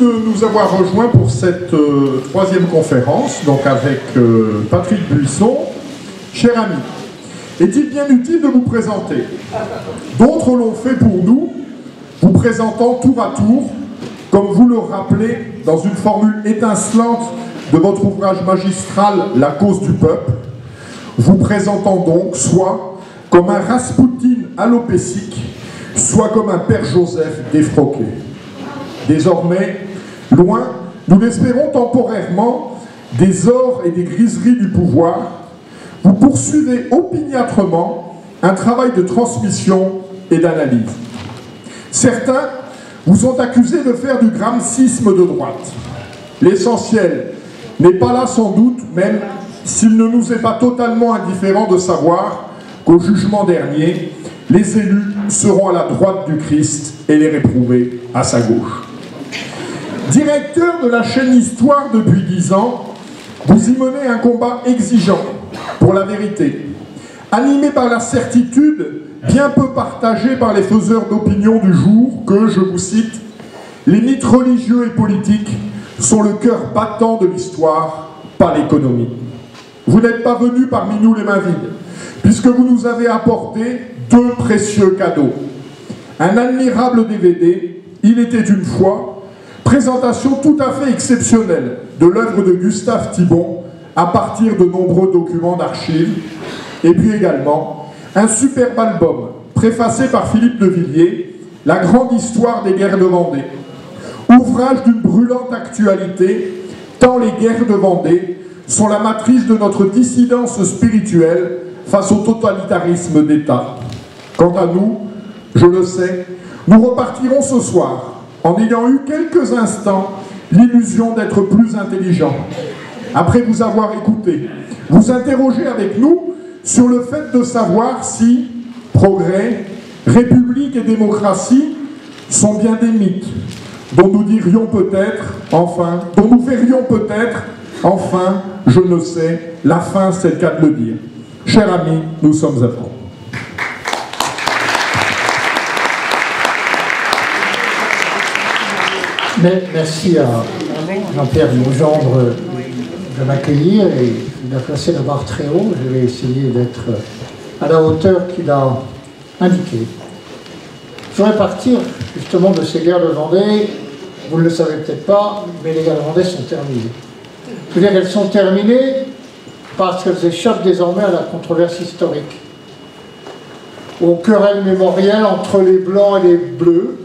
de nous avoir rejoints pour cette troisième conférence, donc avec Patrick Buisson. Cher ami, est-il bien utile de vous présenter? D'autres l'ont fait pour nous, vous présentant tour à tour, comme vous le rappelez dans une formule étincelante de votre ouvrage magistral « La cause du peuple », vous présentant donc soit comme un Raspoutine alopécique, soit comme un Père Joseph défroqué. Désormais, loin, nous l'espérons temporairement, des ors et des griseries du pouvoir, vous poursuivez opiniâtrement un travail de transmission et d'analyse. Certains vous ont accusé de faire du gramscisme de droite. L'essentiel n'est pas là sans doute, même s'il ne nous est pas totalement indifférent de savoir qu'au jugement dernier, les élus seront à la droite du Christ et les réprouvés à sa gauche. Directeur de la chaîne Histoire depuis 10 ans, vous y menez un combat exigeant pour la vérité, animé par la certitude, bien peu partagée par les faiseurs d'opinion du jour, que, je vous cite, « les mythes religieux et politiques sont le cœur battant de l'histoire, pas l'économie. Vous n'êtes pas venus parmi nous les mains vides, puisque vous nous avez apporté 2 précieux cadeaux. Un admirable DVD, Il était une fois, présentation tout à fait exceptionnelle de l'œuvre de Gustave Thibon à partir de nombreux documents d'archives, et puis également un superbe album préfacé par Philippe de Villiers, La grande histoire des guerres de Vendée, ouvrage d'une brûlante actualité, tant les guerres de Vendée sont la matrice de notre dissidence spirituelle face au totalitarisme d'État. Quant à nous, je le sais, nous repartirons ce soir en ayant eu quelques instants l'illusion d'être plus intelligents. Après vous avoir écouté, vous interrogez avec nous sur le fait de savoir si progrès, république et démocratie sont bien des mythes dont nous dirions peut-être, enfin, dont nous verrions peut-être, enfin, je ne sais, la fin c'est le cas de le dire. Chers amis, nous sommes à vous. Merci à Jean-Pierre Legendre de m'accueillir et il a placé la barre très haut. Je vais essayer d'être à la hauteur qu'il a indiquée. Je voudrais partir justement de ces guerres de Vendée. Vous ne le savez peut-être pas, mais les guerres de Vendée sont terminées. Je veux dire qu'elles sont terminées parce qu'elles échappent désormais à la controverse historique, aux querelles mémorielles entre les blancs et les bleus,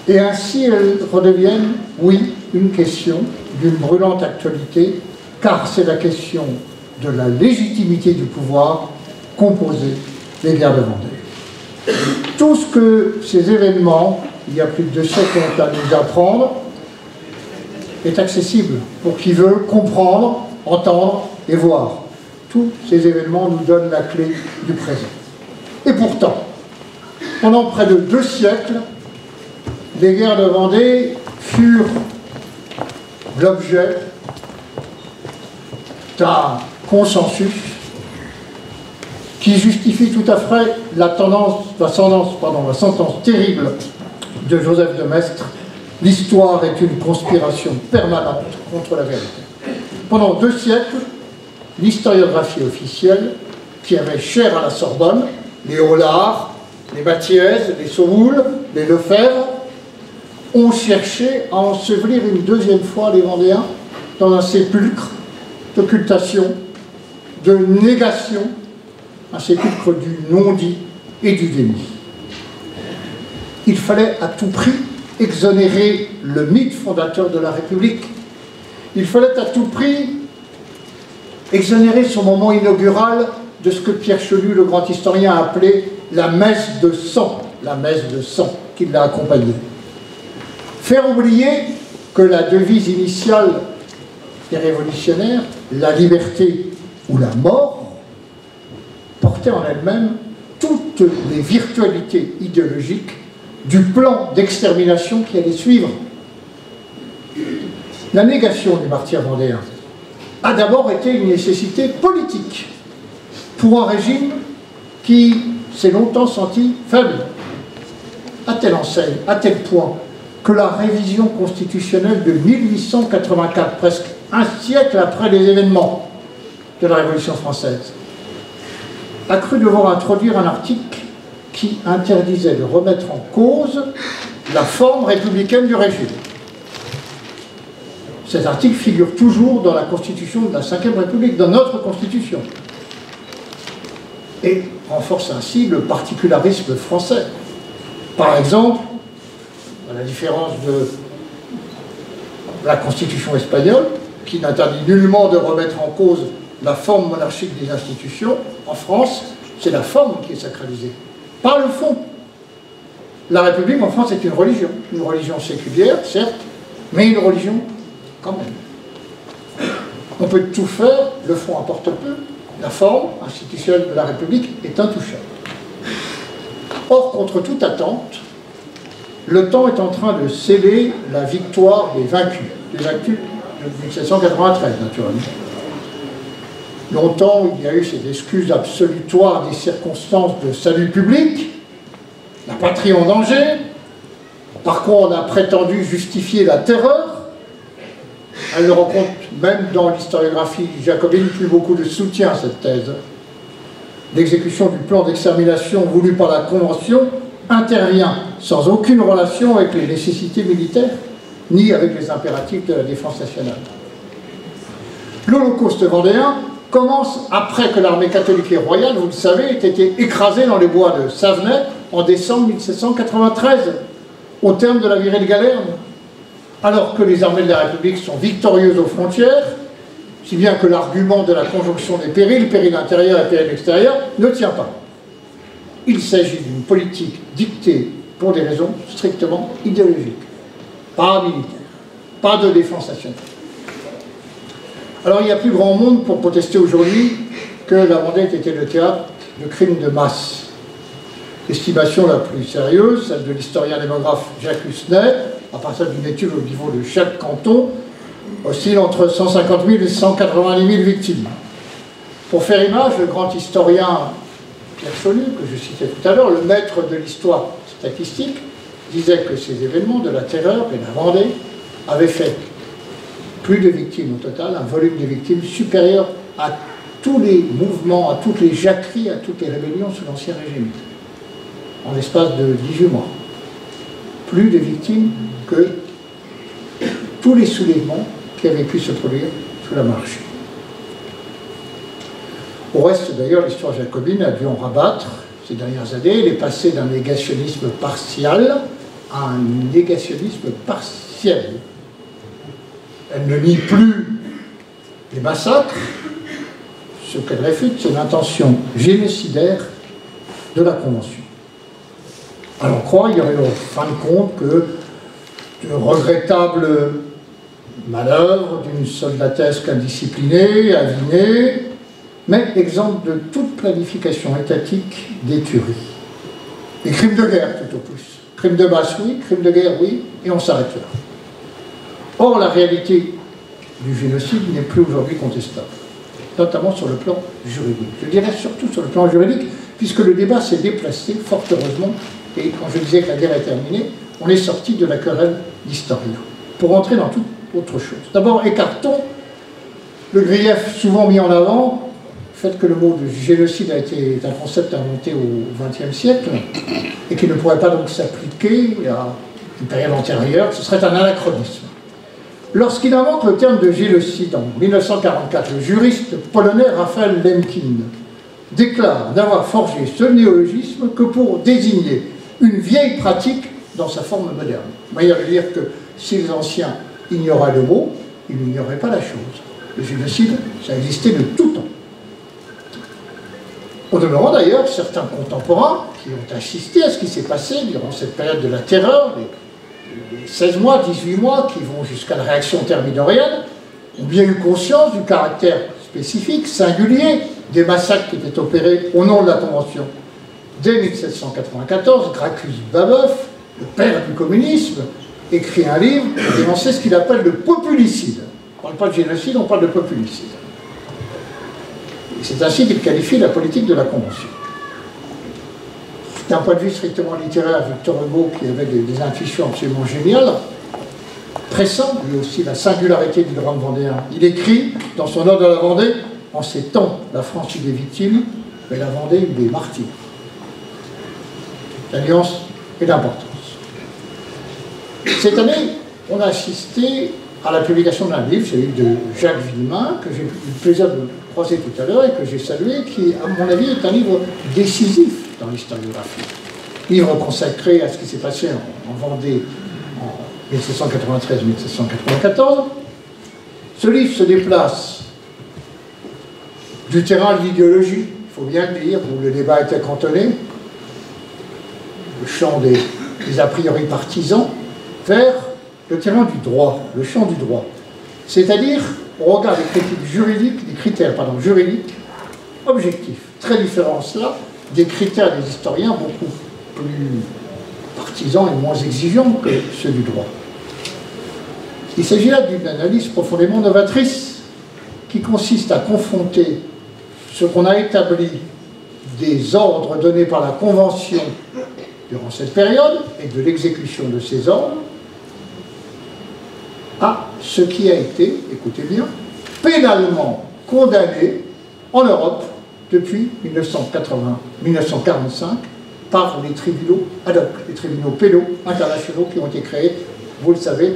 et ainsi elles redeviennent, oui, une question d'une brûlante actualité, car c'est la question de la légitimité du pouvoir composée des guerres de Vendée. Tout ce que ces événements, il y a plus de 2 siècles, ont à nous apprendre, est accessible pour qui veut comprendre, entendre et voir. Tous ces événements nous donnent la clé du présent. Et pourtant, pendant près de 2 siècles, les guerres de Vendée furent l'objet d'un consensus qui justifie tout à fait la sentence terrible de Joseph de Maistre: l'histoire est une conspiration permanente contre la vérité. Pendant 2 siècles, l'historiographie officielle, qui avait cher à la Sorbonne, les Hollard, les Mathiez, les Saumoules, les Lefebvre, ont cherché à ensevelir une 2e fois les Vendéens dans un sépulcre d'occultation, de négation, un sépulcre du non-dit et du déni. Il fallait à tout prix exonérer le mythe fondateur de la République. Il fallait à tout prix exonérer son moment inaugural de ce que Pierre Chenu, le grand historien, a appelé la messe de sang qui l'a accompagné. Faire oublier que la devise initiale des révolutionnaires, la liberté ou la mort, portait en elle-même toutes les virtualités idéologiques du plan d'extermination qui allait suivre. La négation du martyre vendéen a d'abord été une nécessité politique pour un régime qui s'est longtemps senti faible, à telle enseigne, à tel point que la révision constitutionnelle de 1884, presque un siècle après les événements de la Révolution française, a cru devoir introduire un article qui interdisait de remettre en cause la forme républicaine du régime. Cet article figure toujours dans la Constitution de la Ve République, dans notre Constitution, et renforce ainsi le particularisme français. Par exemple, à la différence de la Constitution espagnole, qui n'interdit nullement de remettre en cause la forme monarchique des institutions, en France, c'est la forme qui est sacralisée, pas le fond. La République en France est une religion séculière, certes, mais une religion quand même. On peut tout faire, le fond importe peu, la forme institutionnelle de la République est intouchable. Or, contre toute attente, le temps est en train de sceller la victoire des vaincus de 1793, naturellement. Longtemps, il y a eu ces excuses absolutoires des circonstances de salut public, la patrie en danger, par quoi on a prétendu justifier la terreur. Elle ne rencontre, même dans l'historiographie jacobine, plus beaucoup de soutien à cette thèse. L'exécution du plan d'extermination voulu par la Convention intervient sans aucune relation avec les nécessités militaires, ni avec les impératifs de la défense nationale. L'Holocauste vendéen commence après que l'armée catholique et royale, vous le savez, ait été écrasée dans les bois de Savenay en décembre 1793, au terme de la virée de Galerne, alors que les armées de la République sont victorieuses aux frontières, si bien que l'argument de la conjonction des périls, péril intérieur et péril extérieur, ne tient pas. Il s'agit d'une politique dictée pour des raisons strictement idéologiques, pas militaires, pas de défense nationale. Alors il n'y a plus grand monde pour protester aujourd'hui que la Vendée ait été le théâtre de crimes de masse. L'estimation la plus sérieuse, celle de l'historien démographe Jacques Husnet, à partir d'une étude au niveau de chaque canton, oscille entre 150 000 et 190 000 victimes. Pour faire image, le grand historien Pierre Chonu, que je citais tout à l'heure, le maître de l'histoire statistique, disait que ces événements de la terreur et de la Vendée avaient fait plus de victimes au total, un volume de victimes supérieur à tous les mouvements, à toutes les jacqueries, à toutes les rébellions sous l'Ancien Régime, en l'espace de 18 mois. Plus de victimes que tous les soulèvements qui avaient pu se produire sous la Monarchie. Au reste, d'ailleurs, l'histoire jacobine a dû en rabattre ces dernières années. Elle est passée d'un négationnisme partial à un négationnisme partiel. Elle ne nie plus les massacres. Ce qu'elle réfute, c'est l'intention génocidaire de la Convention. À l'en croire, il y aurait en fin de compte que de regrettables manœuvres d'une soldatesque indisciplinée, avinée, mais exemple de toute planification étatique des tueries. Des crimes de guerre, tout au plus. Crimes de masse, oui, crimes de guerre, oui, et on s'arrête là. Or, la réalité du génocide n'est plus aujourd'hui contestable, notamment sur le plan juridique. Je dirais surtout sur le plan juridique, puisque le débat s'est déplacé, fort heureusement, et quand je disais que la guerre est terminée, on est sorti de la querelle d'historiens, pour entrer dans toute autre chose. D'abord, écartons le grief souvent mis en avant, le fait que le mot de génocide a été un concept inventé au XXe siècle, et qui ne pourrait pas donc s'appliquer à une période antérieure, ce serait un anachronisme. Lorsqu'il invente le terme de génocide en 1944, le juriste polonais Raphaël Lemkin déclare n'avoir forgé ce néologisme que pour désigner une vieille pratique dans sa forme moderne. Manière de dire que si les anciens ignoraient le mot, ils n'ignoraient pas la chose. Le génocide, ça existait de tout temps. Au demeurant d'ailleurs, certains contemporains qui ont assisté à ce qui s'est passé durant cette période de la terreur, les 16 mois, 18 mois qui vont jusqu'à la réaction thermidorienne, ont bien eu conscience du caractère spécifique, singulier, des massacres qui étaient opérés au nom de la Convention. Dès 1794, Gracchus Babeuf, le père du communisme, écrit un livre pour dénoncer ce qu'il appelle le populicide. On ne parle pas de génocide, on parle de populicide. C'est ainsi qu'il qualifie la politique de la Convention. D'un point de vue strictement littéraire, Victor Hugo, qui avait des intuitions absolument géniales, pressent lui aussi la singularité du drame vendéen. Il écrit dans son Ode à la Vendée: en ces temps, la France eut des victimes, mais la Vendée eut des martyrs. La nuance est d'importance. Cette année, on a assisté à la publication d'un livre, celui de Jacques Villemin, que j'ai eu le plaisir de croiser tout à l'heure et que j'ai salué, qui, à mon avis, est un livre décisif dans l'historiographie. Livre consacré à ce qui s'est passé en Vendée en 1793-1794. Ce livre se déplace du terrain de l'idéologie, il faut bien le dire, où le débat était cantonné, le champ des a priori partisans, vers le terrain du droit, le champ du droit. C'est-à-dire, on regarde les critères juridiques objectifs, très différents cela des critères des historiens beaucoup plus partisans et moins exigeants que ceux du droit. Il s'agit là d'une analyse profondément novatrice qui consiste à confronter ce qu'on a établi des ordres donnés par la Convention durant cette période et de l'exécution de ces ordres à ce qui a été, écoutez bien, pénalement condamné en Europe depuis 1945 par les tribunaux ad hoc, les tribunaux pénaux internationaux qui ont été créés, vous le savez,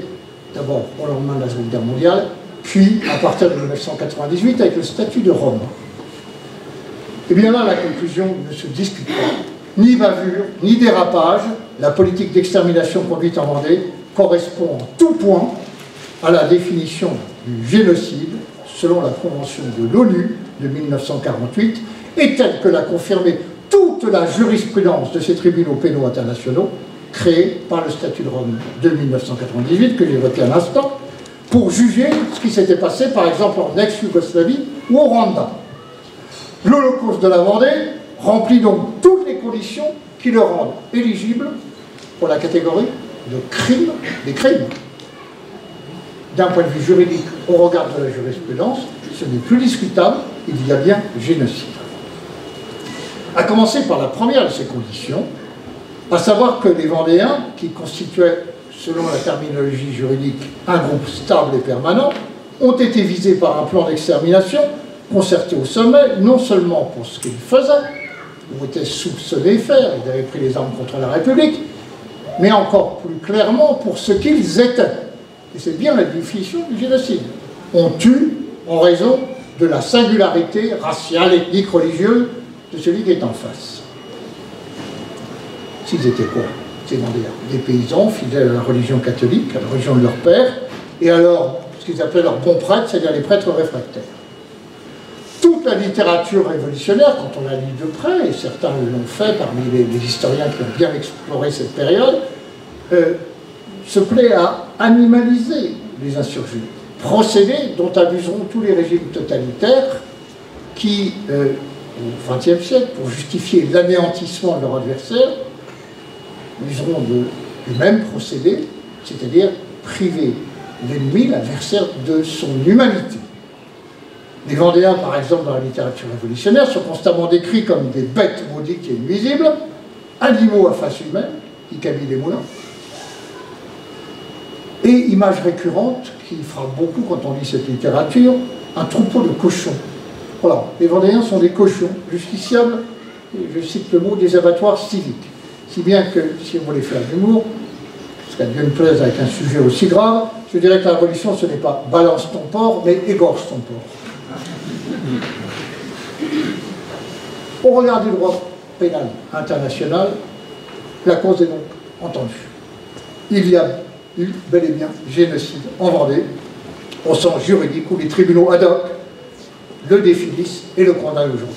d'abord au lendemain de la Seconde Guerre mondiale, puis à partir de 1998 avec le statut de Rome. Et bien là, la conclusion ne se discute pas. Ni bavure, ni dérapage, la politique d'extermination conduite en Vendée correspond en tout point à la définition du génocide selon la Convention de l'ONU de 1948 et telle que l'a confirmé toute la jurisprudence de ces tribunaux pénaux internationaux créés par le statut de Rome de 1998 que j'évoquais un instant pour juger ce qui s'était passé par exemple en ex-Yougoslavie ou au Rwanda. L'Holocauste de la Vendée remplit donc toutes les conditions qui le rendent éligible pour la catégorie de crimes, des crimes. D'un point de vue juridique, au regard de la jurisprudence, ce n'est plus discutable, il y a bien génocide. À commencer par la première de ces conditions, à savoir que les Vendéens, qui constituaient, selon la terminologie juridique, un groupe stable et permanent, ont été visés par un plan d'extermination concerté au sommet, non seulement pour ce qu'ils faisaient, ou étaient soupçonnés de faire, ils avaient pris les armes contre la République, mais encore plus clairement pour ce qu'ils étaient. Et c'est bien la définition du génocide. On tue en raison de la singularité raciale, ethnique, religieuse de celui qui est en face. S'ils étaient quoi, ces Vendéens? Des paysans fidèles à la religion catholique, à la religion de leur père, et alors ce qu'ils appelaient leurs bons prêtres, c'est-à-dire les prêtres réfractaires. Toute la littérature révolutionnaire, quand on la lit de près, et certains l'ont fait parmi les historiens qui ont bien exploré cette période, se plaît à animaliser les insurgés. Procédé dont abuseront tous les régimes totalitaires qui, au XXe siècle, pour justifier l'anéantissement de leur adversaire, useront du même procédé, c'est-à-dire priver l'ennemi, l'adversaire, de son humanité. Les Vendéens, par exemple, dans la littérature révolutionnaire, sont constamment décrits comme des bêtes maudites et nuisibles, animaux à face humaine, qui cabillent les moulins. Et image récurrente, qui frappe beaucoup quand on lit cette littérature, un troupeau de cochons. Voilà, les Vendéens sont des cochons, justiciables, et je cite le mot, des abattoirs civiques. Si bien que, si on voulait faire de l'humour, parce qu'à Dieu ne plaise avec un sujet aussi grave, je dirais que la révolution, ce n'est pas balance ton porc, mais égorge ton porc. Au regard du droit pénal international, la cause est donc entendue. Il y a eu bel et bien génocide en Vendée, au sens juridique où les tribunaux ad hoc le définissent et le condamnent aujourd'hui.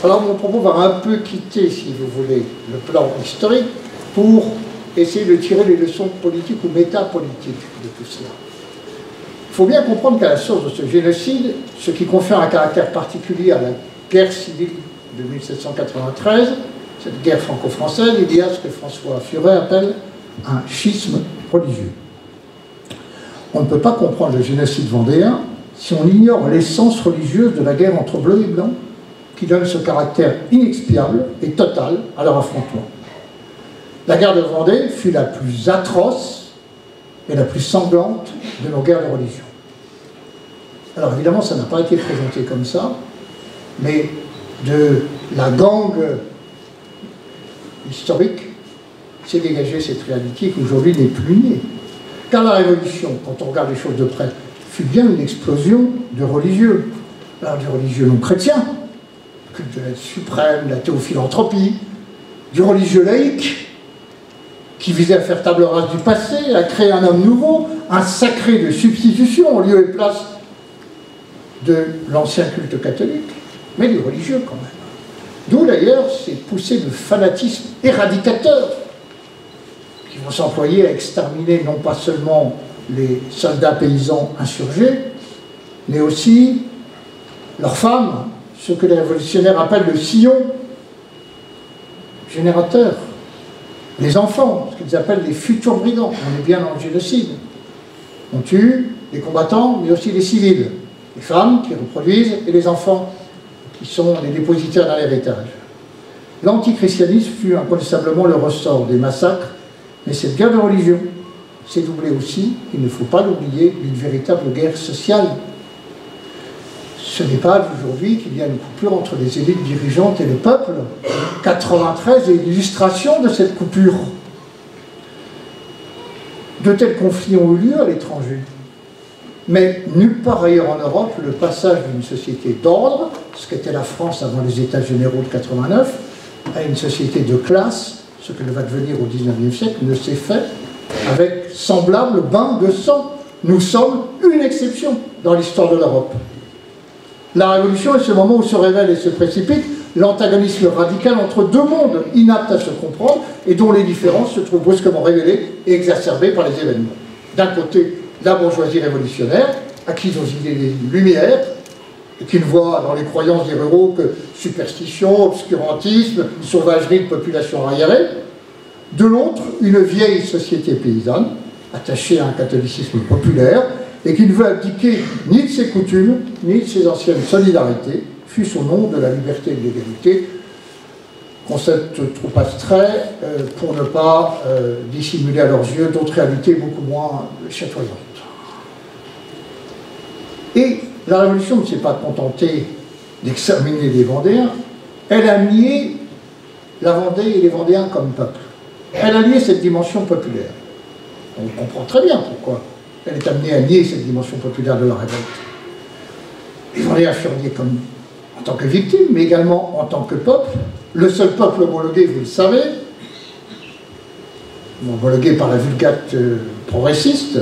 Alors mon propos va un peu quitter, si vous voulez, le plan historique pour essayer de tirer les leçons politiques ou métapolitiques de tout cela. Il faut bien comprendre qu'à la source de ce génocide, ce qui confère un caractère particulier à la guerre civile de 1793, cette guerre franco-française, il y a ce que François Furet appelle un schisme religieux. On ne peut pas comprendre le génocide vendéen si on ignore l'essence religieuse de la guerre entre bleus et blancs. qui donne ce caractère inexpiable et total à leur affrontement. La guerre de Vendée fut la plus atroce et la plus sanglante de nos guerres de religion. Alors évidemment, ça n'a pas été présenté comme ça, mais de la gangue historique s'est dégagée cette réalité qui aujourd'hui n'est plus née. Car la Révolution, quand on regarde les choses de près, fut bien une explosion de religieux. Alors du religieux non chrétien, le culte de l'être suprême, la théophilanthropie, du religieux laïque, qui visait à faire table rase du passé, à créer un homme nouveau, un sacré de substitution au lieu et place de l'ancien culte catholique, mais du religieux quand même. D'où d'ailleurs ces poussées de fanatisme éradicateur qui vont s'employer à exterminer non pas seulement les soldats paysans insurgés, mais aussi leurs femmes, ce que les révolutionnaires appellent le sillon générateur, les enfants, ce qu'ils appellent les futurs brigands. On est bien dans le génocide. On tue les combattants, mais aussi les civils, les femmes qui reproduisent et les enfants qui sont les dépositaires d'un héritage. L'antichristianisme fut incontestablement le ressort des massacres, mais cette guerre de religion s'est doublée aussi, il ne faut pas l'oublier, d'une véritable guerre sociale. Ce n'est pas d'aujourd'hui qu'il y a une coupure entre les élites dirigeantes et le peuple. 93 est l'illustration de cette coupure. De tels conflits ont eu lieu à l'étranger. Mais nulle part ailleurs en Europe, le passage d'une société d'ordre, ce qu'était la France avant les États généraux de 89, à une société de classe, ce qu'elle va devenir au XIXe siècle, ne s'est fait avec semblable bain de sang. Nous sommes une exception dans l'histoire de l'Europe. La Révolution est ce moment où se révèle et se précipite l'antagonisme radical entre deux mondes inaptes à se comprendre et dont les différences se trouvent brusquement révélées et exacerbées par les événements. D'un côté, la bourgeoisie révolutionnaire, acquise aux idées des Lumières, et qui ne voit dans les croyances des ruraux que superstition, obscurantisme, sauvagerie de population arriérée. De l'autre, une vieille société paysanne, attachée à un catholicisme populaire, et qui ne veut abdiquer ni de ses coutumes, ni de ses anciennes solidarités, fût-ce au nom de la liberté et de l'égalité, concept trop abstrait pour ne pas dissimuler à leurs yeux d'autres réalités beaucoup moins chatoyantes. Et la Révolution ne s'est pas contentée d'exterminer les Vendéens, elle a nié la Vendée et les Vendéens comme peuple. Elle a nié cette dimension populaire. On comprend très bien pourquoi elle est amenée à nier cette dimension populaire de la révolte. Les Vendéens furent niés comme en tant que victimes, mais également en tant que peuple. Le seul peuple homologué, vous le savez, homologué par la Vulgate progressiste,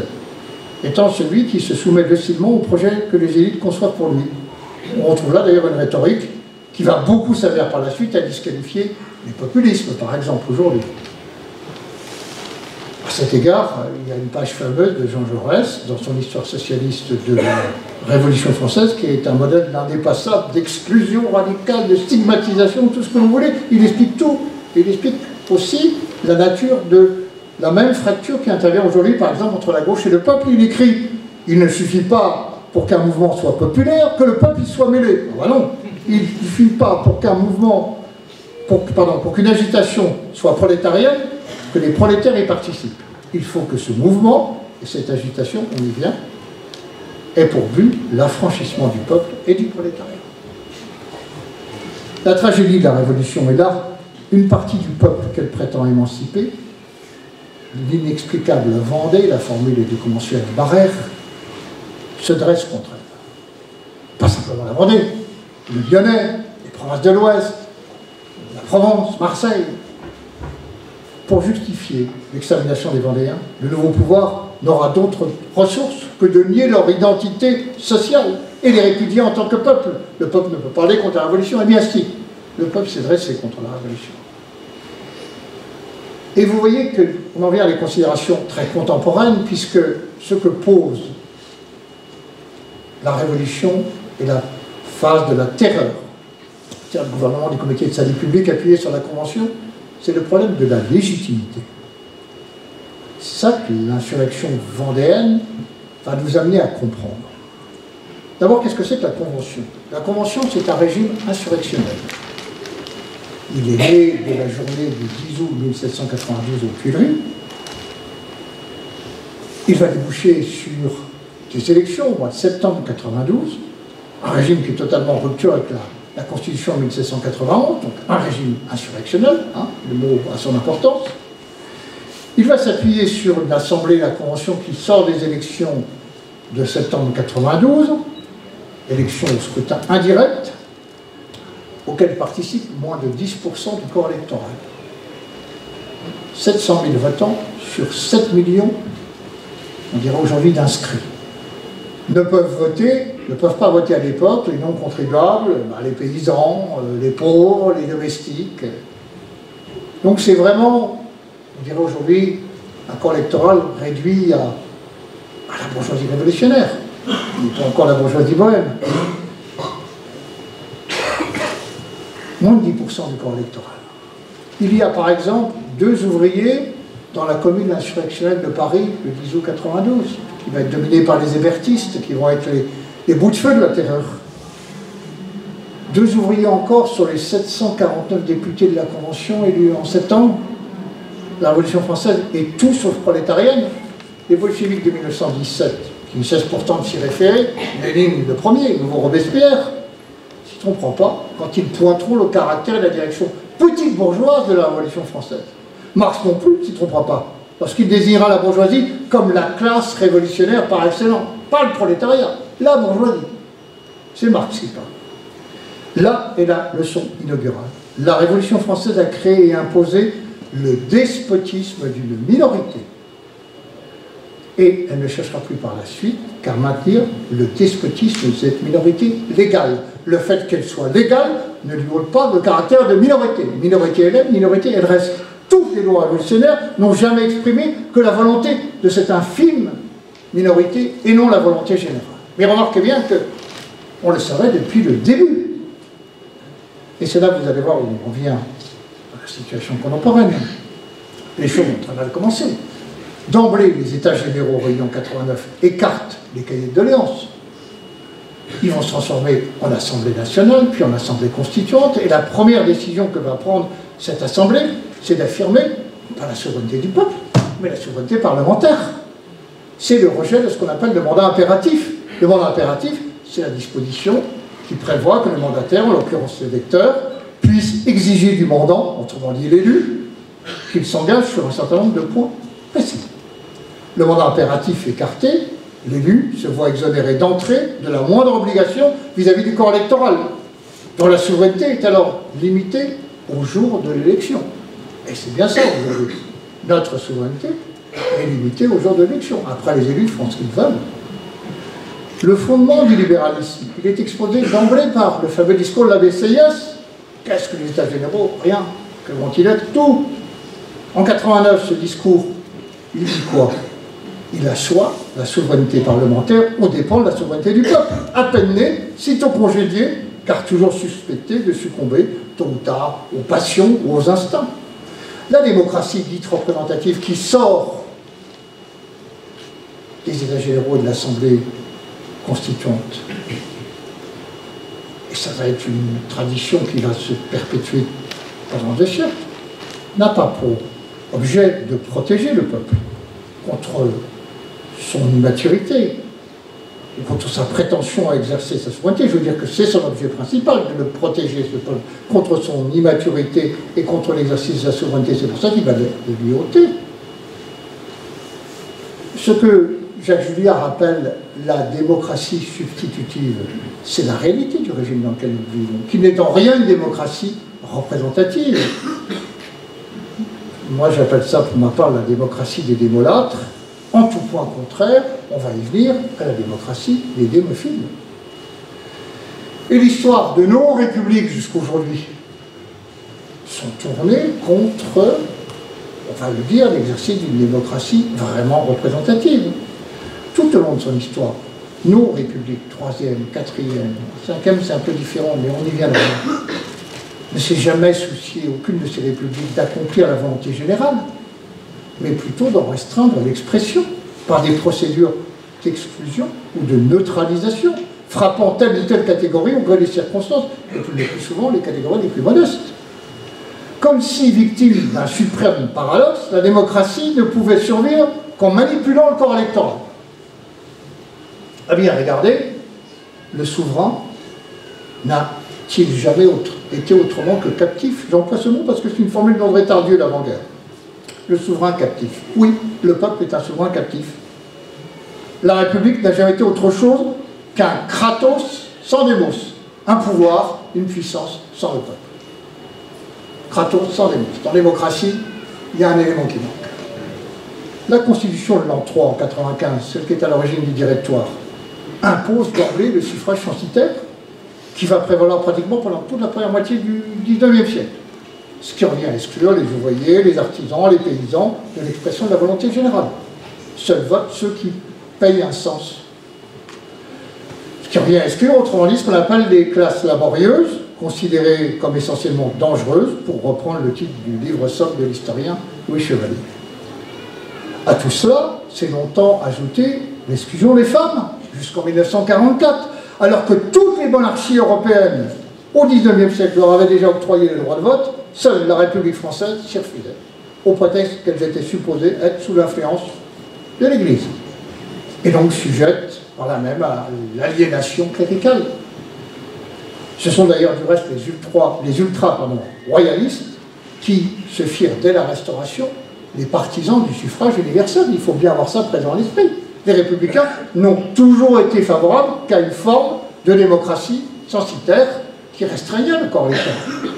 étant celui qui se soumet docilement au projet que les élites conçoivent pour lui. On retrouve là d'ailleurs une rhétorique qui va beaucoup servir par la suite à disqualifier les populismes, par exemple, aujourd'hui. À cet égard, il y a une page fameuse de Jean Jaurès, dans son histoire socialiste de la Révolution française, qui est un modèle indépassable d'exclusion radicale, de stigmatisation, tout ce que vous voulez. Il explique tout. Il explique aussi la nature de la même fracture qui intervient aujourd'hui, par exemple, entre la gauche et le peuple. Il écrit « Il ne suffit pas pour qu'un mouvement soit populaire que le peuple y soit mêlé. » Ben non, il ne suffit pas pour qu'un mouvement, pour qu'une agitation soit prolétarienne, que les prolétaires y participent. Il faut que ce mouvement, et cette agitation, on y vient, ait pour but l'affranchissement du peuple et du prolétariat. La tragédie de la Révolution est là. Une partie du peuple qu'elle prétend émanciper, l'inexplicable Vendée, la formule est du commensuraire Barrère, se dresse contre elle. Pas simplement la Vendée, le Lyonnais, les provinces de l'Ouest, la Provence, Marseille. Pour justifier l'extermination des Vendéens, le nouveau pouvoir n'aura d'autre ressource que de nier leur identité sociale et les répudier en tant que peuple. Le peuple ne peut parler contre la Révolution, et bien si, le peuple s'est dressé contre la Révolution. Et vous voyez qu'on en vient à des considérations très contemporaines, puisque ce que pose la Révolution est la phase de la terreur. C'est-à-dire le gouvernement du Comité de salut public appuyé sur la Convention, c'est le problème de la légitimité. C'est ça que l'insurrection vendéenne va nous amener à comprendre. D'abord, qu'est-ce que c'est que la Convention? La Convention, c'est un régime insurrectionnel. Il est né de la journée du 10 août 1792 aux Tuileries. Il va déboucher sur des élections au mois de septembre 92, un régime qui est totalement en rupture avec la Constitution de 1791, donc un régime insurrectionnel, hein, le mot a son importance. Il va s'appuyer sur une assemblée, la Convention, qui sort des élections de septembre 92, élections au scrutin indirect, auxquelles participent moins de 10% du corps électoral. 700 000 votants sur 7 millions, on dirait aujourd'hui, d'inscrits. Ne peuvent pas voter à l'époque les non-contribuables, les paysans, les pauvres, les domestiques. Donc c'est vraiment, on dirait aujourd'hui, un corps électoral réduit à la bourgeoisie révolutionnaire. Il n'est pas encore la bourgeoisie bohème. Moins de 10% du corps électoral. Il y a par exemple 2 ouvriers dans la commune insurrectionnelle de Paris, le 10 août 92, qui va être dominée par les hébertistes, qui vont être les bouts de feu de la terreur. 2 ouvriers encore sur les 749 députés de la Convention élus en septembre. La Révolution française est tout sauf prolétarienne. Les bolcheviks de 1917, qui ne cessent pourtant de s'y référer, Lénine le premier, nouveau Robespierre, s'y tromperont pas quand ils pointeront le caractère et la direction petite bourgeoise de la Révolution française. Marx non plus ne s'y trompera pas, parce qu'il désignera la bourgeoisie comme la classe révolutionnaire par excellence, pas le prolétariat, la bourgeoisie. C'est Marx qui parle. Là est la leçon inaugurale. La Révolution française a créé et imposé le despotisme d'une minorité. Et elle ne cherchera plus par la suite qu'à maintenir le despotisme de cette minorité légale. Le fait qu'elle soit légale ne lui ôte pas le caractère de minorité. Minorité elle est, minorité elle reste. Toutes les lois révolutionnaires n'ont jamais exprimé que la volonté de cette infime minorité et non la volonté générale. Mais remarquez bien qu'on le savait depuis le début. Et c'est là que vous allez voir où on revient à la situation contemporaine. Les choses ont très mal commencé. D'emblée, les États généraux réunis en 89 écartent les cahiers de doléances. Ils vont se transformer en Assemblée nationale, puis en Assemblée constituante, et la première décision que va prendre cette Assemblée, c'est d'affirmer, pas la souveraineté du peuple, mais la souveraineté parlementaire. C'est le rejet de ce qu'on appelle le mandat impératif. Le mandat impératif, c'est la disposition qui prévoit que le mandataire, en l'occurrence l'électeur, puisse exiger du mandant, autrement dit l'élu, qu'il s'engage sur un certain nombre de points précis. Le mandat impératif écarté, l'élu se voit exonéré d'entrée de la moindre obligation vis-à-vis du corps électoral, dont la souveraineté est alors limitée au jour de l'élection. Et c'est bien ça aujourd'hui. Notre souveraineté est limitée au jour de l'élection. Après, les élus font ce qu'ils veulent. Le fondement du libéralisme, il est exposé d'emblée par le fameux discours de l'abbé Sieyès. Qu'est-ce que les États généraux? Rien. Que vont-ils être? Tout. En 89, ce discours, il dit quoi? Il assoit la souveraineté parlementaire aux dépens de la souveraineté du peuple. À peine né, sitôt congédié, car toujours suspecté de succomber, tôt ou tard, aux passions ou aux instincts. La démocratie dite représentative qui sort des États généraux et de l'Assemblée constituante, et ça va être une tradition qui va se perpétuer pendant des siècles, n'a pas pour objet de protéger le peuple contre son immaturité, et contre sa prétention à exercer sa souveraineté. Je veux dire que c'est son objet principal, de le protéger, ce peuple, contre son immaturité et contre l'exercice de sa souveraineté. C'est pour ça qu'il va le lui ôter. Ce que Jacques Julliard appelle la démocratie substitutive, c'est la réalité du régime dans lequel nous vivons, qui n'est en rien une démocratie représentative. Moi, j'appelle ça, pour ma part, la démocratie des démolâtres. En tout point contraire, on va y venir, à la démocratie des démophiles. Et l'histoire de nos républiques jusqu'aujourd'hui sont tournées contre, on va le dire, l'exercice d'une démocratie vraiment représentative. Tout au long de son histoire, nos républiques, 3e, 4e, 5e, c'est un peu différent, mais on y viendra, ne s'est jamais soucié, aucune de ces républiques, d'accomplir la volonté générale, mais plutôt d'en restreindre l'expression par des procédures d'exclusion ou de neutralisation, frappant telle ou telle catégorie au gré des circonstances, et le plus souvent les catégories les plus modestes. Comme si, victime d'un suprême paradoxe, la démocratie ne pouvait survivre qu'en manipulant le corps électoral. À bien regarder, le souverain n'a-t-il jamais été autrement que captif? J'emploie ce mot parce que c'est une formule d'André Tardieu d'avant-guerre. Le souverain captif. Oui, le peuple est un souverain captif. La République n'a jamais été autre chose qu'un kratos sans démos, un pouvoir, une puissance sans le peuple. Kratos sans démos. Dans la démocratie, il y a un élément qui manque. La Constitution de l'an 3 en 95, celle qui est à l'origine du directoire, impose d'emblée le suffrage censitaire qui va prévaloir pratiquement pendant toute la première moitié du XIXe siècle. Ce qui revient à exclure les ouvriers, les artisans, les paysans de l'expression de la volonté générale. Seuls votent ceux qui payent un sens. Ce qui revient à exclure, autrement dit, ce qu'on appelle les classes laborieuses, considérées comme essentiellement dangereuses, pour reprendre le titre du livre socle de l'historien Louis Chevalier. À tout cela, c'est longtemps ajouté l'exclusion des femmes, jusqu'en 1944, alors que toutes les monarchies européennes, au XIXe siècle, leur avaient déjà octroyé le droit de vote, seule la République française s'y refusait, au prétexte qu'elles étaient supposées être sous l'influence de l'Église, et donc sujettes, par là même, à l'aliénation cléricale. Ce sont d'ailleurs du reste les ultra-royalistes qui se firent dès la Restauration les partisans du suffrage universel. Il faut bien avoir ça présent en l'esprit. Les républicains n'ont toujours été favorables qu'à une forme de démocratie censitaire qui restreignait le corps électoral.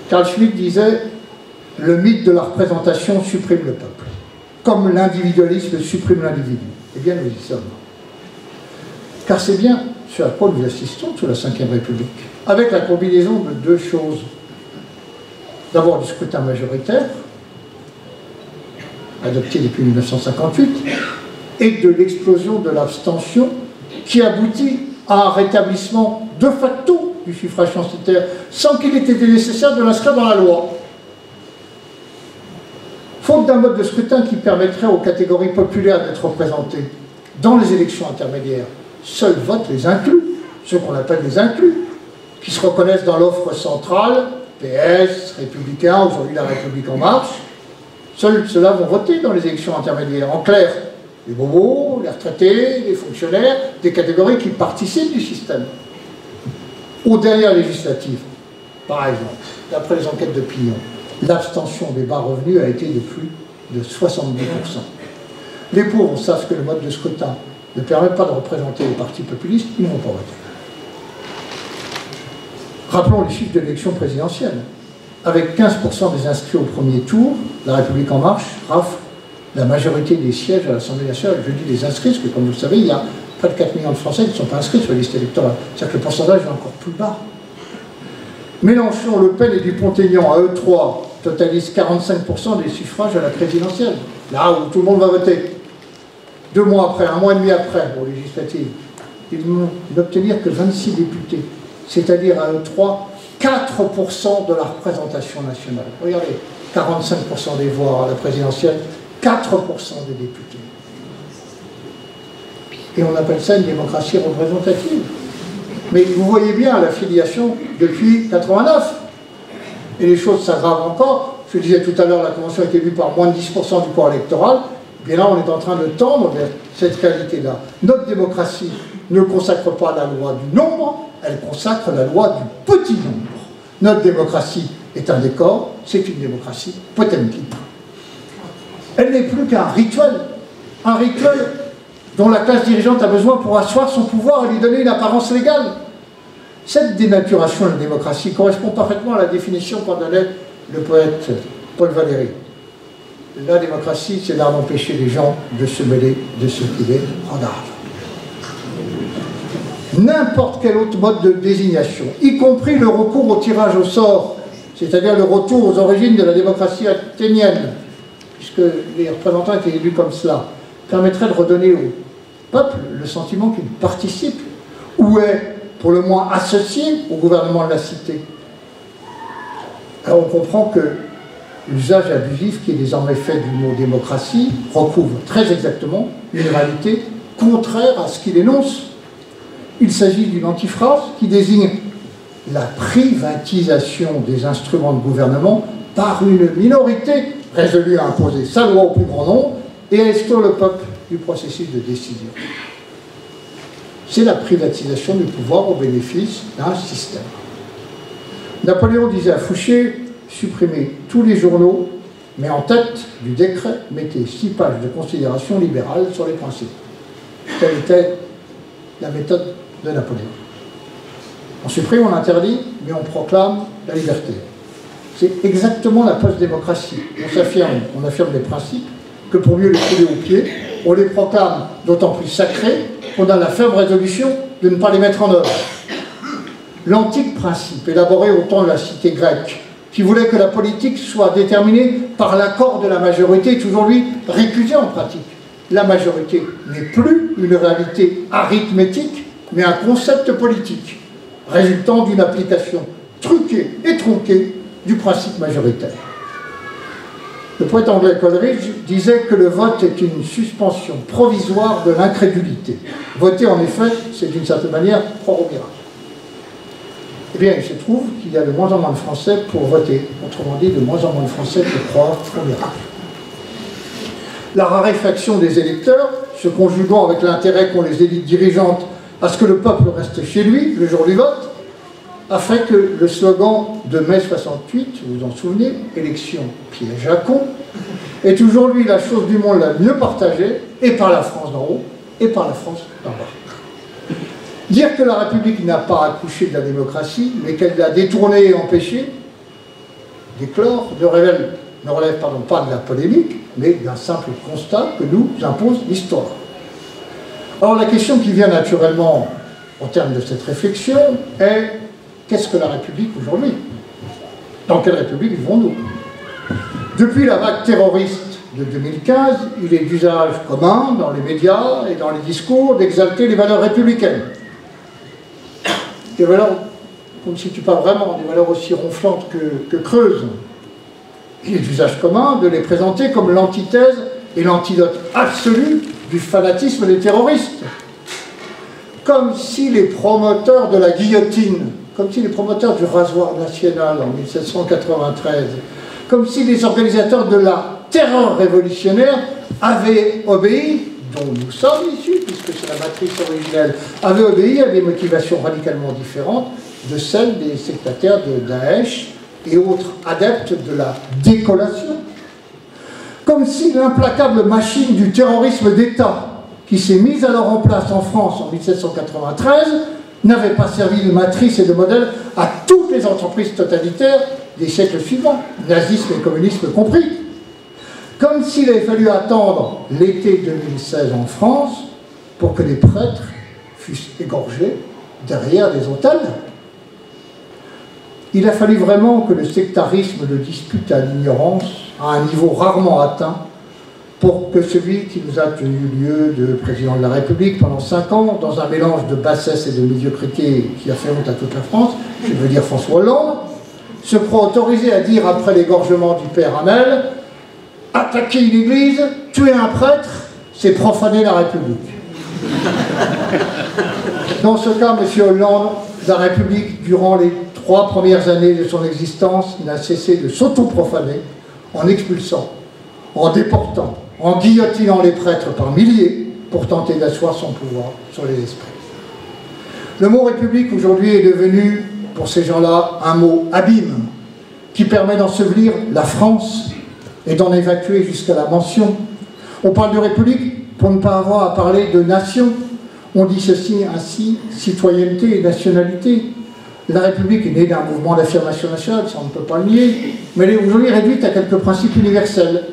Carl Schmitt disait « Le mythe de la représentation supprime le peuple, comme l'individualisme supprime l'individu. » Eh bien, nous y sommes. Car c'est bien ce à quoi nous assistons sous la Ve République, avec la combinaison de deux choses. D'abord, du scrutin majoritaire, adopté depuis 1958, et de l'explosion de l'abstention qui aboutit à un rétablissement de facto du suffrage censitaire sans qu'il ait été nécessaire de l'inscrire dans la loi. Faute d'un mode de scrutin qui permettrait aux catégories populaires d'être représentées dans les élections intermédiaires, seuls votent les inclus, ceux qu'on appelle les inclus, qui se reconnaissent dans l'offre centrale, PS, Républicains, aujourd'hui la République en marche. Seuls ceux-là vont voter dans les élections intermédiaires. En clair, les bobos, les retraités, les fonctionnaires, des catégories qui participent du système. Aux dernières législatives, par exemple, d'après les enquêtes d'opinion, l'abstention des bas revenus a été de plus de 70%. Les pauvres savent que le mode de scrutin ne permet pas de représenter les partis populistes, ils n'ont pas voté. Rappelons les chiffres de l'élection présidentielle. Avec 15% des inscrits au premier tour, la République en marche rafle la majorité des sièges à l'Assemblée nationale. Je dis des inscrits, parce que comme vous le savez, il y a près de 4 millions de Français qui ne sont pas inscrits sur la liste électorale. C'est-à-dire que le pourcentage est encore plus bas. Mélenchon, Le Pen et Dupont-Aignan, à eux trois, totalisent 45% des suffrages à la présidentielle. Là où tout le monde va voter. 2 mois après, 1 mois et demi après, aux législatives, ils n'obtenir que 26 députés. C'est-à-dire à eux trois, 4% de la représentation nationale. Regardez, 45% des voix à la présidentielle, 4% des députés. Et on appelle ça une démocratie représentative. Mais vous voyez bien la filiation depuis 89. Et les choses s'aggravent encore. Je disais tout à l'heure, la Convention a été vue par moins de 10% du corps électoral. Bien là, on est en train de tendre vers cette qualité-là. Notre démocratie ne consacre pas la loi du nombre, elle consacre la loi du petit nombre. Notre démocratie est un décor, c'est une démocratie Potemkin. Elle n'est plus qu'un rituel dont la classe dirigeante a besoin pour asseoir son pouvoir et lui donner une apparence légale. Cette dénaturation de la démocratie correspond parfaitement à la définition qu'en donnait le poète Paul Valéry. La démocratie, c'est l'art d'empêcher les gens de se mêler de ce qui les regarde. N'importe quel autre mode de désignation, y compris le recours au tirage au sort, c'est-à-dire le retour aux origines de la démocratie athénienne, puisque les représentants étaient élus comme cela, permettrait de redonner au peuple le sentiment qu'il participe, ou est pour le moins associé au gouvernement de la cité. Alors on comprend que l'usage abusif qui est désormais fait du mot démocratie recouvre très exactement une réalité contraire à ce qu'il énonce. Il s'agit d'une antiphrase qui désigne la privatisation des instruments de gouvernement par une minorité résolue à imposer sa loi au plus grand nombre et à exclure le peuple du processus de décision. C'est la privatisation du pouvoir au bénéfice d'un système. Napoléon disait à Fouché, supprimez tous les journaux, mais en tête du décret, mettez 6 pages de considération libérale sur les principes. Telle était la méthode de Napoléon. On supprime, on interdit, mais on proclame la liberté. C'est exactement la post-démocratie. On affirme les principes, que pour mieux les couler aux pieds, on les proclame d'autant plus sacrés qu'on a la ferme résolution de ne pas les mettre en œuvre. L'antique principe, élaboré au temps de la cité grecque, qui voulait que la politique soit déterminée par l'accord de la majorité, est aujourd'hui récusé en pratique. La majorité n'est plus une réalité arithmétique, mais un concept politique, résultant d'une application truquée et tronquée du principe majoritaire. Le poète anglais Coleridge disait que le vote est une suspension provisoire de l'incrédulité. Voter, en effet, c'est d'une certaine manière croire au miracle. Eh bien, il se trouve qu'il y a de moins en moins de Français pour voter. Autrement dit, de moins en moins de Français pour croire au miracle. La raréfaction des électeurs, se conjuguant avec l'intérêt qu'ont les élites dirigeantes à ce que le peuple reste chez lui le jour du vote, a fait que le slogan de mai 68, vous vous en souvenez, élection piège à con, est aujourd'hui la chose du monde la mieux partagée, et par la France d'en haut, et par la France d'en bas. Dire que la République n'a pas accouché de la démocratie, mais qu'elle l'a détournée et empêchée, d'éclore, ne relève pas de la polémique, mais d'un simple constat que nous impose l'histoire. Alors la question qui vient naturellement au terme de cette réflexion est: qu'est-ce que la République aujourd'hui? Dans quelle République vivons-nous? Depuis la vague terroriste de 2015, il est d'usage commun dans les médias et dans les discours d'exalter les valeurs républicaines. Des valeurs qu'on ne situe pas vraiment, des valeurs aussi ronflantes que creuses. Il est d'usage commun de les présenter comme l'antithèse et l'antidote absolu du fanatisme des terroristes. Comme si les promoteurs de la guillotine, comme si les promoteurs du rasoir national en 1793, comme si les organisateurs de la terreur révolutionnaire avaient obéi, dont nous sommes issus, puisque c'est la matrice originelle, avaient obéi à des motivations radicalement différentes de celles des sectataires de Daesh et autres adeptes de la décollation. Comme si l'implacable machine du terrorisme d'État, qui s'est mise alors en place en France en 1793, n'avait pas servi de matrice et de modèle à toutes les entreprises totalitaires des siècles suivants, nazisme et communisme compris. Comme s'il avait fallu attendre l'été 2016 en France pour que les prêtres fussent égorgés derrière des autels. Il a fallu vraiment que le sectarisme le dispute à l'ignorance à un niveau rarement atteint pour que celui qui nous a tenu lieu de président de la République pendant 5 ans, dans un mélange de bassesse et de médiocrité qui a fait honte à toute la France, je veux dire François Hollande, se croit autorisé à dire après l'égorgement du père Hamel: attaquer une église, tuer un prêtre, c'est profaner la République. Dans ce cas, M. Hollande, la République, durant les 3 premières années de son existence, n'a cessé de s'auto-profaner en expulsant, en déportant, en guillotinant les prêtres par milliers pour tenter d'asseoir son pouvoir sur les esprits. Le mot République aujourd'hui est devenu, pour ces gens-là, un mot abîme qui permet d'ensevelir la France et d'en évacuer jusqu'à la mention. On parle de République pour ne pas avoir à parler de nation. On dissocie ainsi citoyenneté et nationalité. La République est née d'un mouvement d'affirmation nationale, ça on ne peut pas le nier, mais elle est aujourd'hui réduite à quelques principes universels.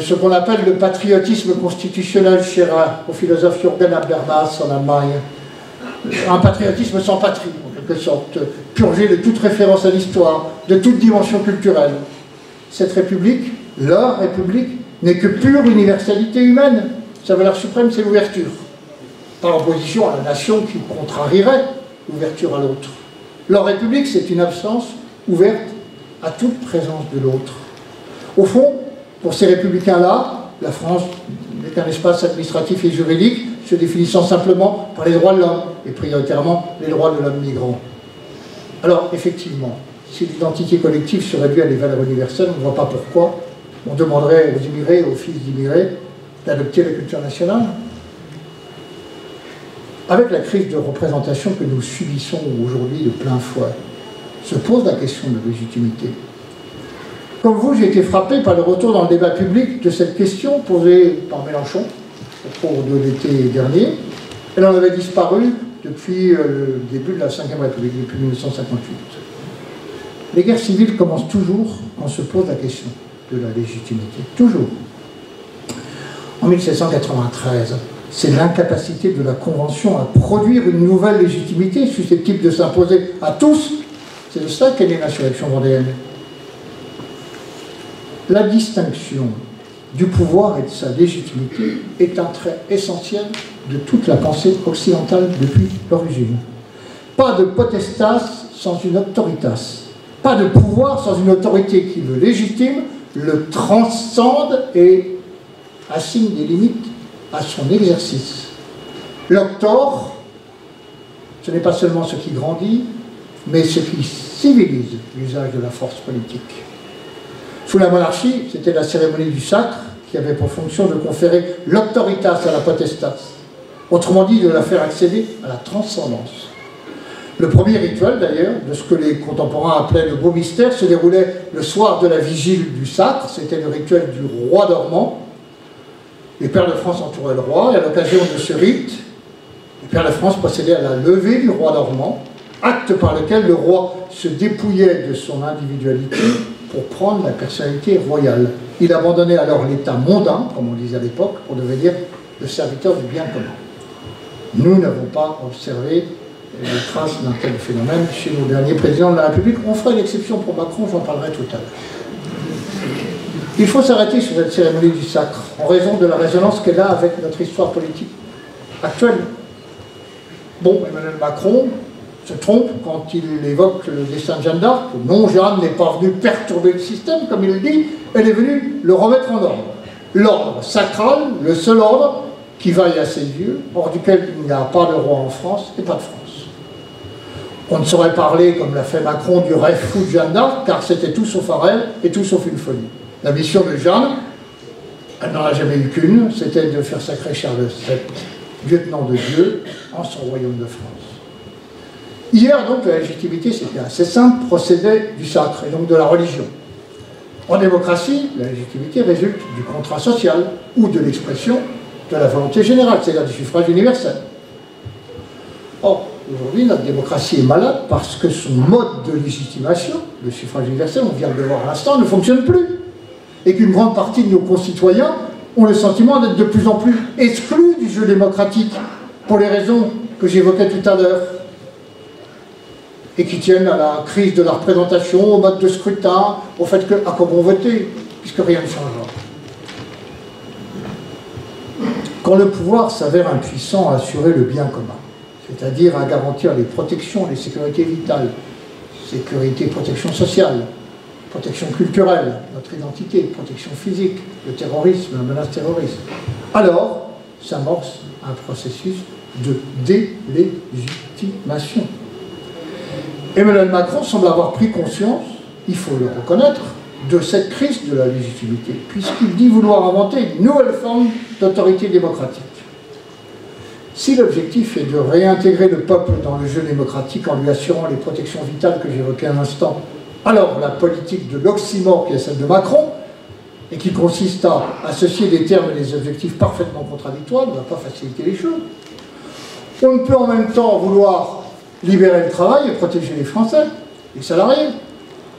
Ce qu'on appelle le patriotisme constitutionnel, cher au philosophe Jürgen Habermas en Allemagne. Un patriotisme sans patrie, en quelque sorte, purgé de toute référence à l'histoire, de toute dimension culturelle. Cette République, leur République, n'est que pure universalité humaine. Sa valeur suprême, c'est l'ouverture. Par opposition à la nation qui contrarierait l'ouverture à l'autre. Leur République, c'est une absence ouverte à toute présence de l'autre. Au fond, pour ces républicains-là, la France n'est qu'un espace administratif et juridique se définissant simplement par les droits de l'homme, et prioritairement les droits de l'homme migrant. Alors, effectivement, si l'identité collective se réduit à des valeurs universelles, on ne voit pas pourquoi on demanderait aux immigrés, aux fils d'immigrés, d'adopter la culture nationale. Avec la crise de représentation que nous subissons aujourd'hui de plein fouet, se pose la question de la légitimité. Comme vous, j'ai été frappé par le retour dans le débat public de cette question posée par Mélenchon au cours de l'été dernier. Elle en avait disparu depuis le début de la Ve République, depuis 1958. Les guerres civiles commencent toujours quand se pose la question de la légitimité. Toujours. En 1793, c'est l'incapacité de la Convention à produire une nouvelle légitimité susceptible de s'imposer à tous. C'est de ça qu'est née l'insurrection vendéenne. La distinction du pouvoir et de sa légitimité est un trait essentiel de toute la pensée occidentale depuis l'origine. Pas de potestas sans une autoritas. Pas de pouvoir sans une autorité qui le légitime, le transcende et assigne des limites à son exercice. L'octor, ce n'est pas seulement ce qui grandit, mais ce qui civilise l'usage de la force politique. Sous la monarchie, c'était la cérémonie du sacre qui avait pour fonction de conférer l'auctoritas à la potestas, autrement dit de la faire accéder à la transcendance. Le premier rituel d'ailleurs, de ce que les contemporains appelaient le beau mystère, se déroulait le soir de la vigile du sacre, c'était le rituel du roi dormant. Les pairs de France entouraient le roi, et à l'occasion de ce rite, les pairs de France procédaient à la levée du roi dormant, acte par lequel le roi se dépouillait de son individualité pour prendre la personnalité royale. Il abandonnait alors l'état mondain, comme on disait à l'époque, pour devenir le serviteur du bien commun. Nous n'avons pas observé les traces d'un tel phénomène chez nos derniers présidents de la République. On fera une exception pour Macron, j'en parlerai tout à l'heure. Il faut s'arrêter sur cette cérémonie du sacre, en raison de la résonance qu'elle a avec notre histoire politique actuelle. Bon, Emmanuel Macron se trompe quand il évoque le destin de Jeanne d'Arc. Non, Jeanne n'est pas venue perturber le système, comme il le dit, elle est venue le remettre en ordre. L'ordre sacral, le seul ordre qui vaille à ses yeux, hors duquel il n'y a pas de roi en France et pas de France. On ne saurait parler, comme l'a fait Macron, du rêve fou de Jeanne d'Arc, car c'était tout sauf un rêve et tout sauf une folie. La mission de Jeanne, elle n'en a jamais eu qu'une, c'était de faire sacrer Charles VII, lieutenant de Dieu, en son royaume de France. Hier, donc, la légitimité, c'était assez simple, procédait du sacre, et donc de la religion. En démocratie, la légitimité résulte du contrat social, ou de l'expression de la volonté générale, c'est-à-dire du suffrage universel. Or, aujourd'hui, notre démocratie est malade parce que son mode de légitimation, le suffrage universel, on vient de le voir à l'instant, ne fonctionne plus. Et qu'une grande partie de nos concitoyens ont le sentiment d'être de plus en plus exclus du jeu démocratique, pour les raisons que j'évoquais tout à l'heure, et qui tiennent à la crise de la représentation, au mode de scrutin, au fait à quoi bon voter, puisque rien ne changera. Quand le pouvoir s'avère impuissant à assurer le bien commun, c'est-à-dire à garantir les protections, les sécurités vitales, sécurité, protection sociale, protection culturelle, notre identité, protection physique, le terrorisme, la menace terroriste, alors s'amorce un processus de délégitimation. Emmanuel Macron semble avoir pris conscience, il faut le reconnaître, de cette crise de la légitimité, puisqu'il dit vouloir inventer une nouvelle forme d'autorité démocratique. Si l'objectif est de réintégrer le peuple dans le jeu démocratique en lui assurant les protections vitales que j'évoquais un instant, alors la politique de l'oxymore qui est celle de Macron, et qui consiste à associer des termes et des objectifs parfaitement contradictoires, ne va pas faciliter les choses. On ne peut en même temps vouloir libérer le travail et protéger les Français, les salariés.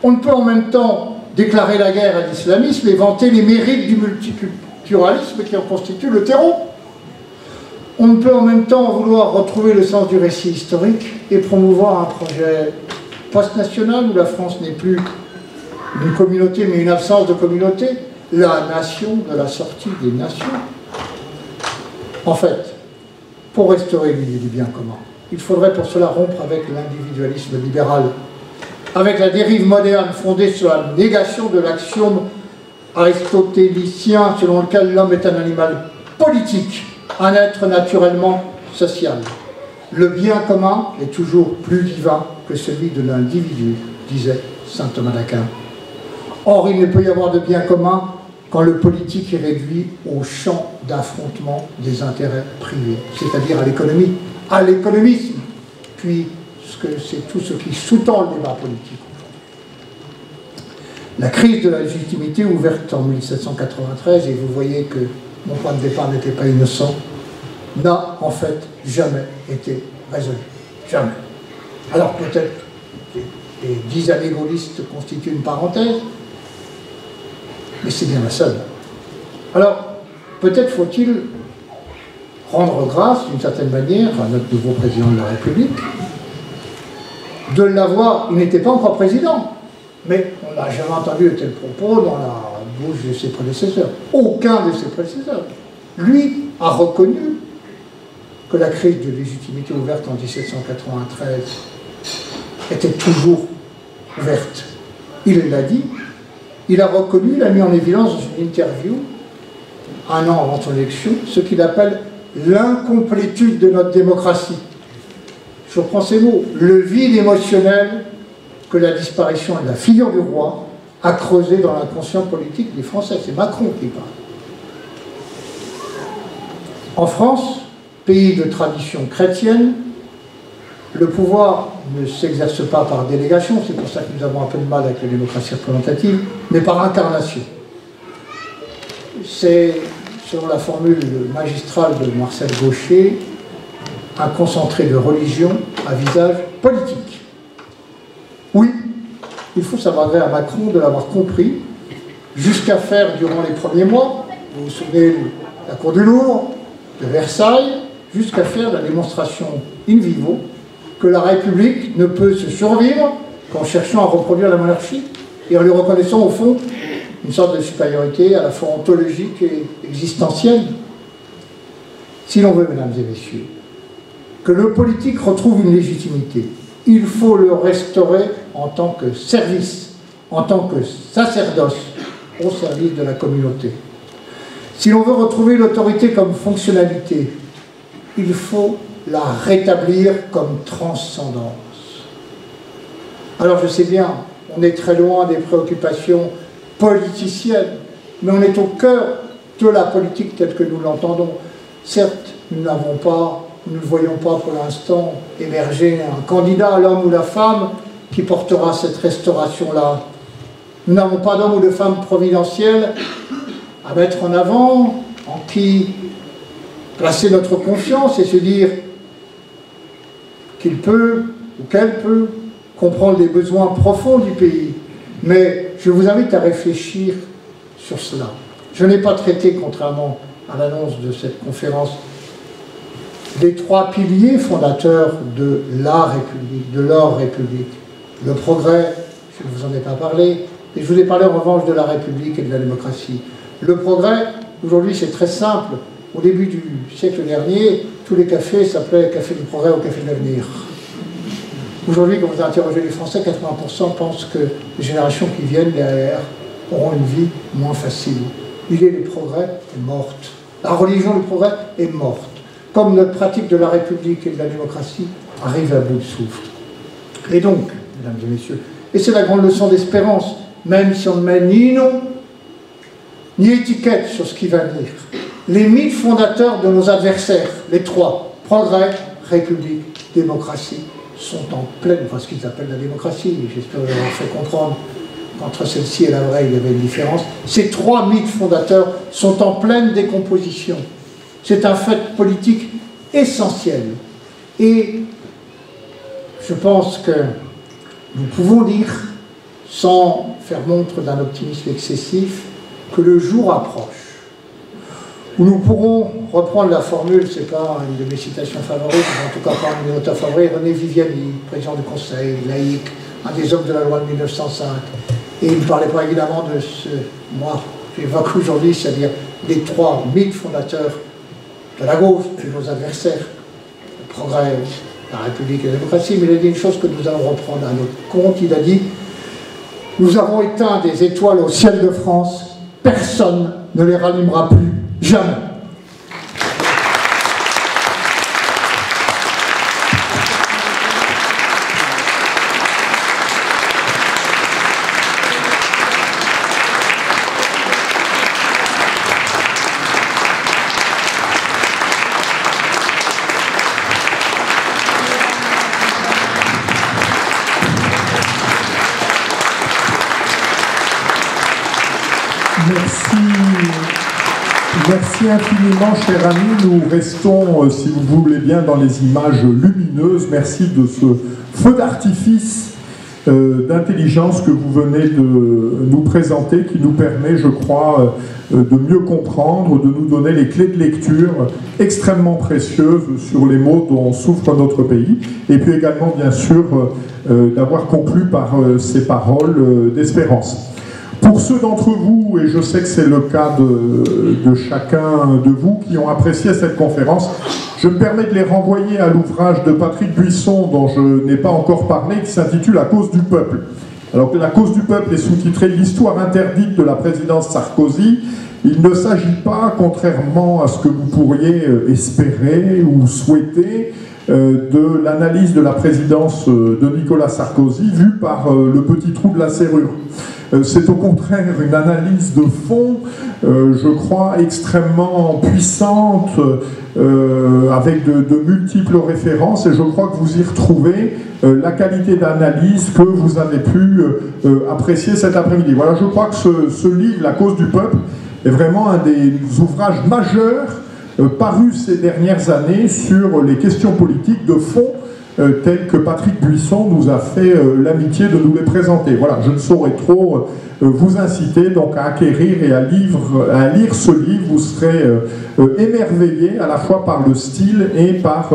On ne peut en même temps déclarer la guerre à l'islamisme et vanter les mérites du multiculturalisme qui en constitue le terreau. On ne peut en même temps vouloir retrouver le sens du récit historique et promouvoir un projet post-national où la France n'est plus une communauté mais une absence de communauté, la nation de la sortie des nations. En fait, pour restaurer l'idée du bien commun, il faudrait pour cela rompre avec l'individualisme libéral, avec la dérive moderne fondée sur la négation de l'axiome aristotélicien selon lequel l'homme est un animal politique un être naturellement social. Le bien commun est toujours plus divin que celui de l'individu, disait saint Thomas d'Aquin. Or, il ne peut y avoir de bien commun quand le politique est réduit au champ d'affrontement des intérêts privés, c'est-à-dire à l'économie, à l'économisme, puis c'est tout ce qui sous-tend le débat politique. La crise de la légitimité ouverte en 1793, et vous voyez que mon point de départ n'était pas innocent, n'a en fait jamais été résolue. Jamais. Alors peut-être les 10 années gaullistes constituent une parenthèse, mais c'est bien la seule. Alors peut-être faut-il rendre grâce d'une certaine manière à notre nouveau président de la République de l'avoir, il n'était pas encore président, mais on n'a jamais entendu de tels propos dans la bouche de ses prédécesseurs. Aucun de ses prédécesseurs. Lui a reconnu que la crise de légitimité ouverte en 1793 était toujours ouverte. Il l'a dit, il a reconnu, il a mis en évidence dans une interview, un an avant son élection, ce qu'il appelle l'incomplétude de notre démocratie. Je reprends ces mots, le vide émotionnel que la disparition de la figure du roi a creusé dans l'inconscient politique des Français. C'est Macron qui parle. En France, pays de tradition chrétienne, le pouvoir ne s'exerce pas par délégation, c'est pour ça que nous avons un peu de mal avec la démocratie représentative, mais par incarnation. C'est, selon la formule magistrale de Marcel Gaucher, un concentré de religion à visage politique. Oui, il faut s'avancer à Macron de l'avoir compris, jusqu'à faire durant les premiers mois, vous vous souvenez de la cour du Louvre, de Versailles, jusqu'à faire la démonstration in vivo que la République ne peut se survivre qu'en cherchant à reproduire la monarchie et en lui reconnaissant au fond une sorte de supériorité à la fois ontologique et existentielle. Si l'on veut, mesdames et messieurs, que le politique retrouve une légitimité, il faut le restaurer en tant que service, en tant que sacerdoce au service de la communauté. Si l'on veut retrouver l'autorité comme fonctionnalité, il faut la rétablir comme transcendance. Alors je sais bien, on est très loin des préoccupations politiciennes, mais on est au cœur de la politique telle que nous l'entendons. Certes, nous ne voyons pas pour l'instant émerger un candidat, l'homme ou la femme, qui portera cette restauration-là. Nous n'avons pas d'homme ou de femme providentiel à mettre en avant, en qui placer notre confiance et se dire qu'il peut ou qu'elle peut comprendre les besoins profonds du pays. Mais je vous invite à réfléchir sur cela. Je n'ai pas traité, contrairement à l'annonce de cette conférence, les 3 piliers fondateurs de la République, de leur République. Le progrès, je ne vous en ai pas parlé, et je vous ai parlé en revanche de la République et de la démocratie. Le progrès, aujourd'hui, c'est très simple. Au début du siècle dernier, tous les cafés s'appelaient Café du Progrès ou Café de l'Avenir. Aujourd'hui, quand vous interrogez les Français, 80% pensent que les générations qui viennent derrière auront une vie moins facile. L'idée du progrès est morte. La religion du progrès est morte. Comme notre pratique de la République et de la démocratie arrive à bout de souffle. Et donc, mesdames et messieurs, et c'est la grande leçon d'espérance, même si on ne met ni nom, ni étiquette sur ce qui va venir, les mythes fondateurs de nos adversaires, les 3, progrès, République, démocratie, sont en pleine, enfin ce qu'ils appellent la démocratie, j'espère vous avoir fait comprendre qu'entre celle-ci et la vraie il y avait une différence, ces 3 mythes fondateurs sont en pleine décomposition. C'est un fait politique essentiel. Et je pense que nous pouvons dire, sans faire montre d'un optimisme excessif, que le jour approche où nous pourrons reprendre la formule, c'est pas une de mes citations favorites, mais en tout cas pas une de mes auteurs favoris, René Viviani, président du Conseil, laïque, un des hommes de la loi de 1905. Et il ne parlait pas évidemment de ce, moi, j'évoque aujourd'hui, c'est-à-dire les 3 mythes fondateurs de la gauche, de nos adversaires, le progrès, la République et la démocratie, mais il a dit une chose que nous allons reprendre à notre compte, il a dit « Nous avons éteint des étoiles au ciel de France, personne ne les rallumera plus, jamais ». Merci infiniment, cher ami. Nous restons, si vous voulez bien, dans les images lumineuses. Merci de ce feu d'artifice d'intelligence que vous venez de nous présenter, qui nous permet, je crois, de mieux comprendre, de nous donner les clés de lecture extrêmement précieuses sur les maux dont souffre notre pays, et puis également, bien sûr, d'avoir conclu par ces paroles d'espérance. Pour ceux d'entre vous, et je sais que c'est le cas de chacun de vous qui ont apprécié cette conférence, je me permets de les renvoyer à l'ouvrage de Patrick Buisson, dont je n'ai pas encore parlé, qui s'intitule « La cause du peuple ». Alors que la cause du peuple est sous-titrée « L'histoire interdite de la présidence Sarkozy », il ne s'agit pas, contrairement à ce que vous pourriez espérer ou souhaiter, de l'analyse de la présidence de Nicolas Sarkozy vue par le petit trou de la serrure. C'est au contraire une analyse de fond, je crois, extrêmement puissante, avec de multiples références, et je crois que vous y retrouvez la qualité d'analyse que vous avez pu apprécier cet après-midi. Voilà, je crois que ce livre, La cause du peuple, est vraiment un des ouvrages majeurs parus ces dernières années sur les questions politiques de fond, tels que Patrick Buisson nous a fait l'amitié de nous les présenter. Voilà, je ne saurais trop vous inciter donc à acquérir et à lire ce livre. Vous serez émerveillé à la fois par le style et par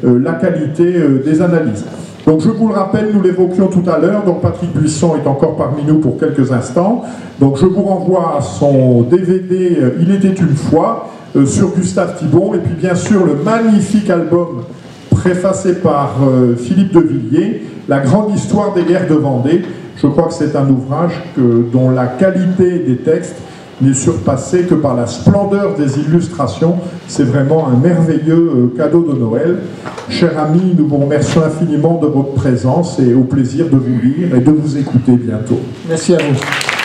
la qualité des analyses. Donc je vous le rappelle, nous l'évoquions tout à l'heure, donc Patrick Buisson est encore parmi nous pour quelques instants. Donc je vous renvoie à son DVD « Il était une fois » sur Gustave Thibon, et puis bien sûr le magnifique album préfacé par Philippe de Villiers, La grande histoire des guerres de Vendée. Je crois que c'est un ouvrage dont la qualité des textes n'est surpassée que par la splendeur des illustrations. C'est vraiment un merveilleux cadeau de Noël. Chers amis, nous vous remercions infiniment de votre présence et au plaisir de vous lire et de vous écouter bientôt. Merci à vous.